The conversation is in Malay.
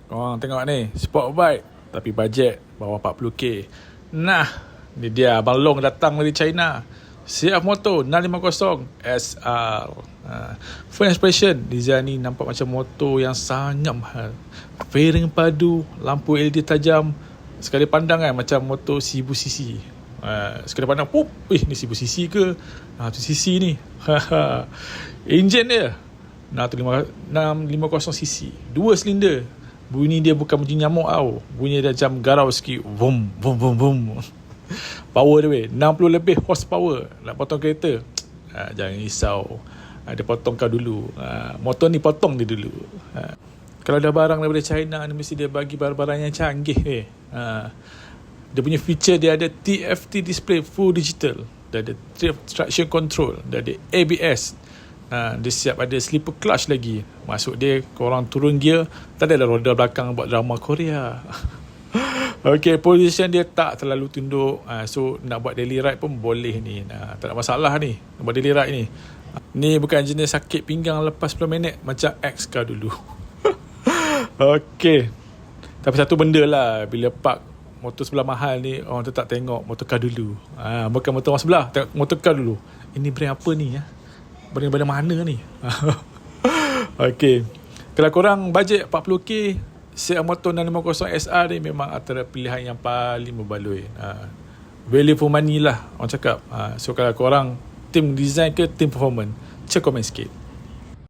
Korang tengok ni, sport bike tapi bajet bawah 40k. Nah, ni dia Abang Long datang dari China. CF Moto 650 SR. Full expression, design ni nampak macam motor yang sangat mahal. Fairing padu, lampu LED tajam. Sekali pandang kan macam motor 1000cc. Sekali pandang, ni 1000cc ke? 100cc ni. Enjin dia 650cc, 2 silinder. Bunyi dia bukan bunyi nyamuk tau. Bunyi dia macam garau sikit. Vum, vum, vum, vum. Power dia 60 lebih horsepower. Nak potong kereta, jangan risau. Dia potong kau dulu. Motor ni potong dia dulu. Kalau dah barang daripada China ni, mesti dia bagi barang-barang yang canggih. Dia punya feature, dia ada TFT display full digital. Dia ada traction control. Dia ada ABS. Dia siap ada slipper clutch lagi. Masuk dia, korang turun gear, tak ada roda belakang buat drama Korea. Okay, position dia tak terlalu tunduk. So nak buat daily ride pun boleh ni. Tak ada masalah ni nak buat daily ride ni. Ni bukan jenis sakit pinggang lepas 10 minit macam X car dulu. Okay, tapi satu benda lah, bila park motor sebelah mahal ni, orang tetap tengok motor car dulu. Bukan motor orang sebelah, tengok motor car dulu. Ini brand apa ni? Brand mana ni? Okay, kalau korang bajet 40k, CF Moto 650 SR ni memang antara pilihan yang paling membaloi. Value for money lah orang cakap. So kalau korang team design ke team performance, check komen sikit.